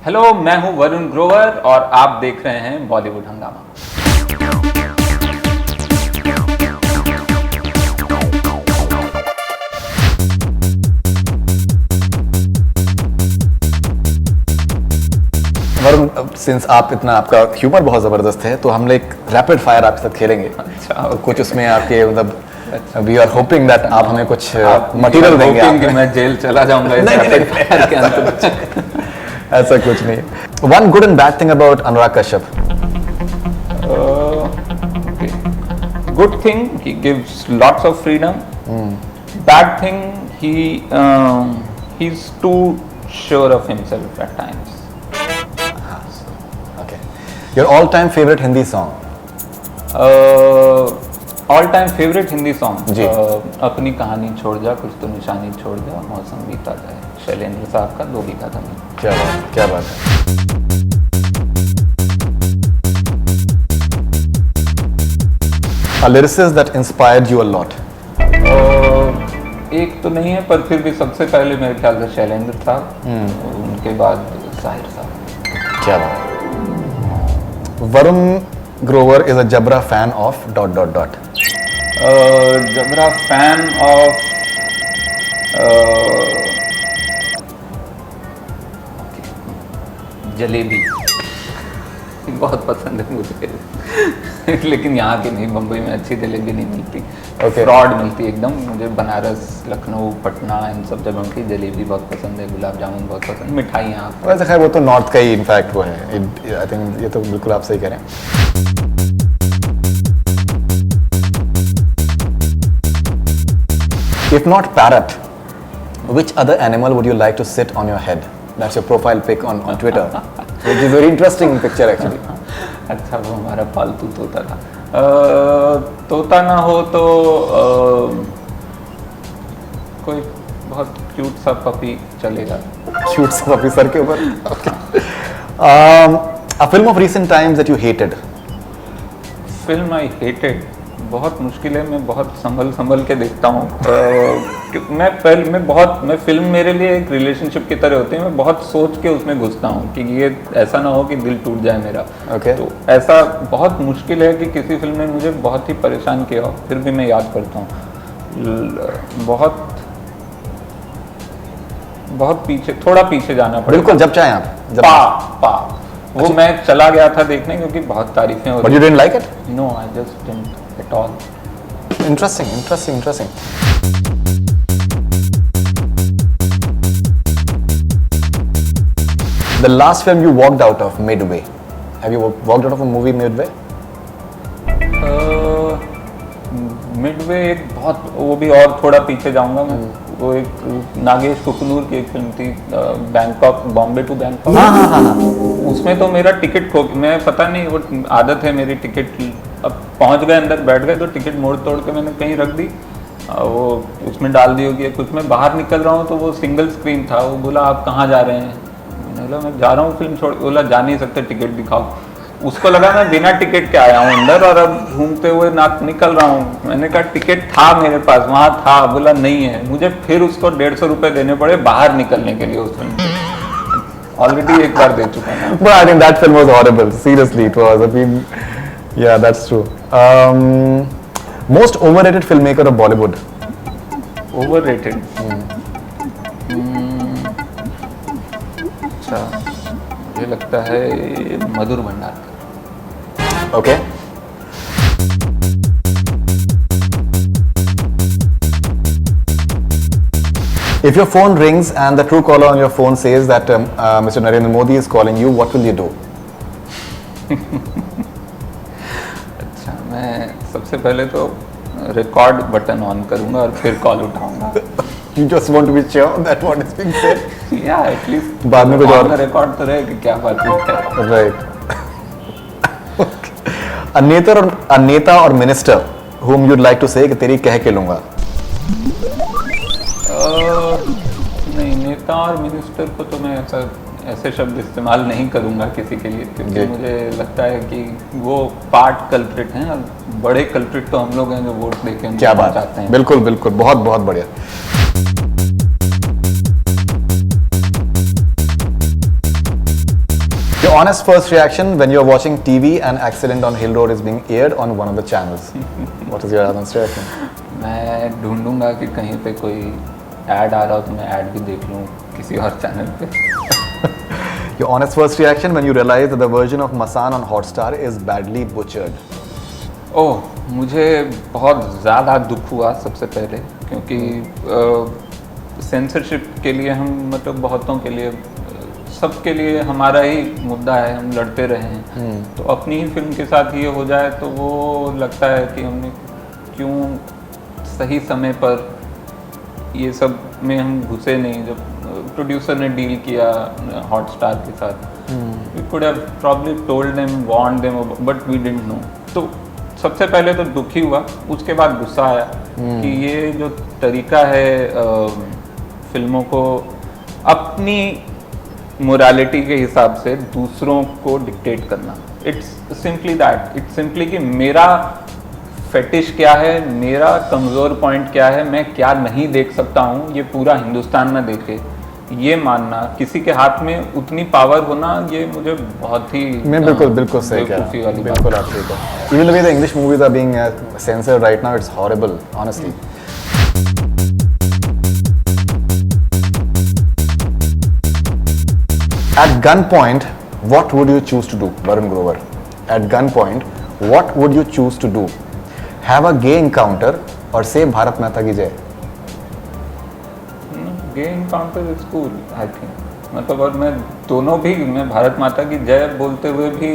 Hello, मैं हूं वरुण ग्रोवर और आप देख रहे हैं बॉलीवुड हंगामा। वरुण, सिंस आप इतना, आपका ह्यूमर बहुत ज़बरदस्त है, तो हम एक रैपिड फायर आपके साथ खेलेंगे। अच्छा, तो कुछ उसमें आपके मतलब वी आर होपिंग दैट आप हमें कुछ मटेरियल देंगे। कि मैं जेल चला जाऊंगा इस रैपिड फायर के अंत। ऐसा कुछ नहीं। One good and bad thing about Anurag Kashyap. Good thing, he gives lots of freedom. Bad thing, he's too sure of himself at times. Okay. Your all-time favorite Hindi song? All time favorite Hindi song ji. अपनी कहानी छोड़ जा, कुछ तो निशानी छोड़ जा, मौसम बीता जाए, शैलेंद्र साहब का 2 बीघा जमीन। क्या बात, क्या बात है। A lyricist that inspired you a lot? एक तो नहीं है, पर फिर भी सबसे पहले मेरे ख्याल से शैलेंद्र साहब, उनके बाद साहिर साहब। क्या बात। Varun Grover is a Jabra fan of ... जबरा फैन ऑफ जलेबी बहुत पसंद है मुझे। लेकिन यहाँ की नहीं, बम्बई में अच्छी जलेबी नहीं मिलती। Okay. फ्रॉड मिलती एकदम। मुझे बनारस, लखनऊ, पटना, इन सब जगहों की जलेबी बहुत पसंद है, गुलाब जामुन बहुत पसंद, मिठाई यहाँ। वैसे खैर वो तो नॉर्थ का ही इनफैक्ट वो है। आई थिंक ये तो बिल्कुल आप सही कह रहे हैं। If not parrot, which other animal would you like to sit on your head? That's your profile pic on Twitter, which is a very interesting picture actually. अच्छा, वो हमारा पालतू तोता था। तोता ना हो तो कोई बहुत क्यूट सा पपी चलेगा। Cute सा puppy सर के ऊपर। Okay. A film of recent times that you hated? Film I hated, बहुत मुश्किल है। मैं बहुत संभल के देखता हूँ। मैं फिल्म मेरे लिए एक रिलेशनशिप की तरह होती है। मैं बहुत सोच के उसमें घुसता हूँ कि ये ऐसा ना हो कि दिल टूट जाए मेरा। Okay. तो ऐसा बहुत मुश्किल है कि किसी फिल्म ने मुझे बहुत ही परेशान किया हो, फिर भी मैं याद करता हूँ। बहुत पीछे, थोड़ा पीछे जाना पड़ेगा। बिल्कुल, जब चाहें आप। पा वो मैं चला गया था देखने, क्योंकि बहुत तारीफें हो But you didn't like it? No, I just didn't at all. Interesting. The last film you walked out of midway. Have you walked out of a movie midway? Midway एक बहुत, वो भी और थोड़ा पीछे जाऊंगा मैं। वो एक नागेश कुकनूर की एक फिल्म थी, बैंकॉक, बॉम्बे टू बैंकॉक। हाँ। उसमें तो मेरा टिकट खो, मैं पता नहीं, वो आदत है मेरी टिकट की। अब पहुंच गए अंदर, बैठ गए, तो टिकट मोड़ तोड़ के मैंने कहीं रख दी। वो उसमें डाल दी होगी कुछ। मैं बाहर निकल रहा हूँ तो वो सिंगल स्क्रीन था। वो बोला आप कहाँ जा रहे हैं? मैंने बोला मैं जा रहा हूँ फिल्म छोड़। बोला जा नहीं सकते, टिकट दिखाओ। उसको लगा मैं बिना टिकट के आया हूँ अंदर और अब घूमते हुए निकल रहा हूँ। मैंने कहा टिकट था मेरे पास, वहाँ था। बोला नहीं है। मुझे फिर उसको 150 रुपए देने पड़े बाहर निकलने के लिए उस फिल्म से। ऑलरेडी एक बार दे चुका हूँ। But I think that film was horrible. Seriously, it was. I mean, yeah, that's true. Most overrated filmmaker of Bollywood? Overrated. अच्छा, मुझे लगता है मधुर Bhandarkar. Okay. If your phone rings and the true caller on your phone says that Mr. Narendra Modi is calling you, what will you do? अच्छा, मैं सबसे पहले तो record button on करूंगा और फिर कॉल उठाऊंगा। You just want to be sure that what is being said. या एटलीस्ट बाद में कुछ और रिकॉर्ड तो रहे कि क्या बात है। Right. A नेता और minister whom you'd like to say कि तेरी कह के लूंगा। नहीं, नेता और मिनिस्टर को तो मैं ऐसे शब्द इस्तेमाल नहीं करूंगा किसी के लिए, क्योंकि मुझे लगता है कि वो पार्ट कल्प्रिट हैं और बड़े कल्प्रिट तो हम लोग हैं जो वोट देके क्या बात चाहते हैं। बिल्कुल बहुत बढ़िया। honest first reaction when you're watching TV and Accident on Hill Road is being aired on one of the channels. What is your honest reaction? मैं ढूंढूंगा कि कहीं पे कोई ऐड आ रहा हो तो मैं ऐड भी देख लूँ किसी और चैनल पे. Your honest first reaction when you realize that the version of Masan on Hotstar is badly butchered. ओह, मुझे बहुत ज़्यादा दुख हुआ सबसे पहले, क्योंकि सेंसरशिप के लिए हम मतलब बहुतों के लिए सबके लिए हमारा ही मुद्दा है, हम लड़ते रहे हैं. तो अपनी ही फिल्म के साथ ये हो जाए तो वो लगता है कि हमने क्यों सही समय पर ये सब में हम घुसे नहीं. जब प्रोड्यूसर ने डील किया हॉटस्टार के साथ, we could have probably told them, warned them, but we didn't know. तो सबसे पहले तो दुखी हुआ, उसके बाद गुस्सा आया कि ये जो तरीका है फिल्मों को अपनी मोरालिटी के हिसाब से दूसरों को डिक्टेट करना. It's simply that, it's simply कि मेरा फेटिश क्या है, मेरा कमज़ोर पॉइंट क्या है, मैं क्या नहीं देख सकता हूँ, ये पूरा हिंदुस्तान ना देखे. ये मानना, किसी के हाथ में उतनी पावर होना, ये मुझे बहुत ही मैं बिल्कुल सही कह रहा हूँ. बिल्कुल आप सही कह रहे हैं. Even the way the English movies are being censored right now, it's horrible, honestly. At gunpoint, what would you choose to do, Varun Grover? At gunpoint, what would you choose to do? Have a gay encounter or say Bharat Mata ki jai? Gay encounter is cool, I think. मतलब और मैं दोनों भी, मैं भारत माता की जय बोलते हुए भी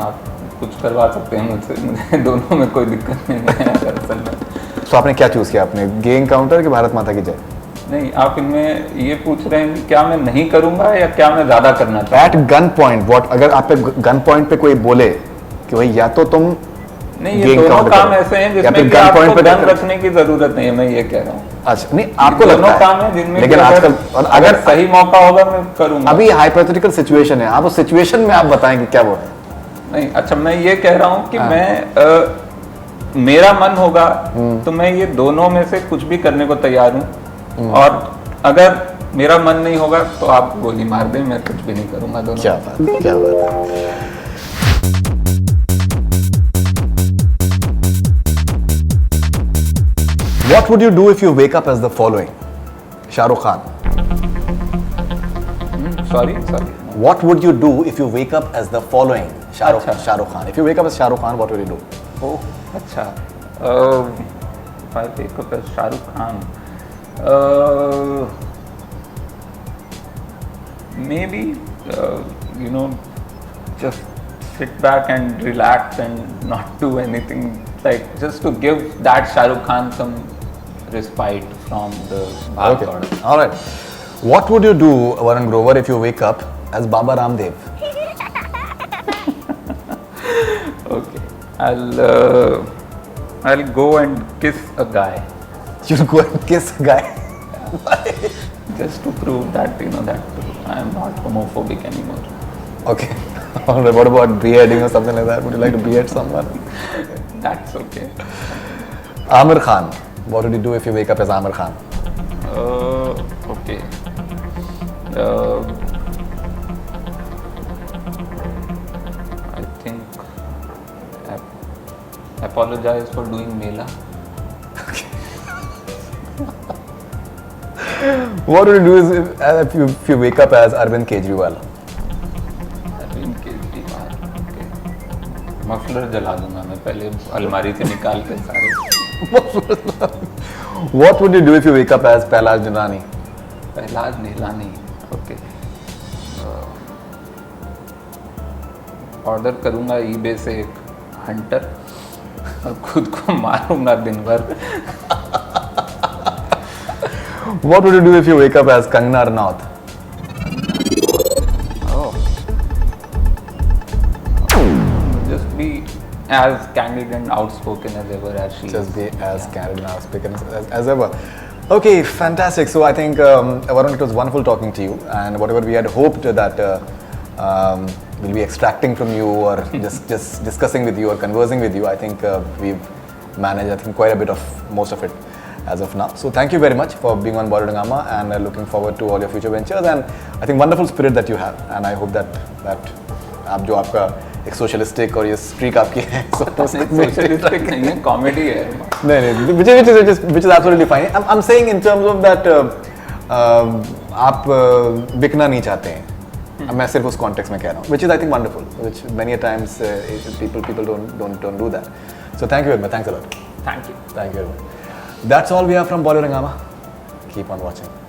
आप कुछ करवा सकते हैं मुझसे. मुझे दोनों में कोई दिक्कत नहीं है दरअसल में. तो आपने क्या चूज किया? आपने गे इनकाउंटर कि भारत माता की जय? नहीं, आप इनमें ये पूछ रहे हैं कि क्या मैं नहीं करूंगा या क्या मैं ज्यादा करना चाहूँ. एट गन पॉइंट व्हाट, अगर आप पे गन पॉइंट पे कोई बोले कि भाई या तो तुम नहीं, ये दोनों काम ऐसे हैं जिसमें कि आपको गन रखने की जरूरत नहीं है, मैं ये कह रहा हूँ. अच्छा, नहीं आपको दोनों काम है जिनमें लेकिन आजकल अगर सही मौका होगा मैं करूंगा. अभी हाइपोथेटिकल सिचुएशन है, आप उस सिचुएशन में आप बताएं कि क्या वो है. नहीं, अच्छा मैं ये कह रहा हूँ कि मैं मेरा मन होगा तो मैं ये दोनों में से कुछ भी करने को तैयार हूँ, और अगर मेरा मन नहीं होगा तो आप गोली मार दें, मैं कुछ भी नहीं करूंगा दोनों. क्या बात है, क्या बात है. What would you do if you wake up as the following? Shah Rukh Khan. Sorry. What would you do if you wake up as the following? Shah Rukh Khan. If you wake up as Shah Rukh Khan, what would you do? Oh, अच्छा. If I wake up as Shah Rukh Khan, maybe just sit back and relax and not do anything, like just to give that Shah Rukh Khan some respite from the bhag dod. All right. What would you do, Varun Grover, if you wake up as Baba Ramdev? Okay, I'll go and kiss a guy. You'll go and kiss a guy? Just to prove that that I am not homophobic anymore. Okay. All right. What about beheading or something like that? Would you like to behead someone? That's okay. Amir Khan. What would you do if you wake up as Amir Khan? Okay. I think apologize for doing Mela. What would you do if you wake up as Arvind Kejriwal? Arvind Kejriwal. Okay. Muffler जला दूंगा मैं पहले अलमारी से निकाल के सारे. What would you do if you wake up as Prahlad Nilani? Prahlad Nilani. Okay. Order करूंगा eBay से एक हंटर और खुद को मारूंगा दिन भर. What would you do if you wake up as Kangana Ranaut? Oh. Just be as candid and outspoken as ever as she Just is. be as candid and outspoken as ever. Okay, fantastic. So I think, Varun, it was wonderful talking to you, and whatever we had hoped that we'll be extracting from you or just discussing with you or conversing with you, I think we've managed, I think, quite a bit of most of it as of now. So thank you very much for being on Bollywood Hungama, and looking forward to all your future ventures, and I think wonderful spirit that you have, and I hope that आप जो आपका एक socialistic और ये streak आपकी है socialistic नहीं है, कॉमेडी है। नहीं which is absolutely fine. I'm saying in terms of that आप बिकना नहीं चाहते हैं। मैं सिर्फ उस कॉन्टेक्स्ट में कह रहा हूँ, which is I think wonderful, which many a times people don't do that. So thank you very much. Thanks a lot. Thank you. Thank you very much. That's all we have from Bollywood Hungama. Keep on watching.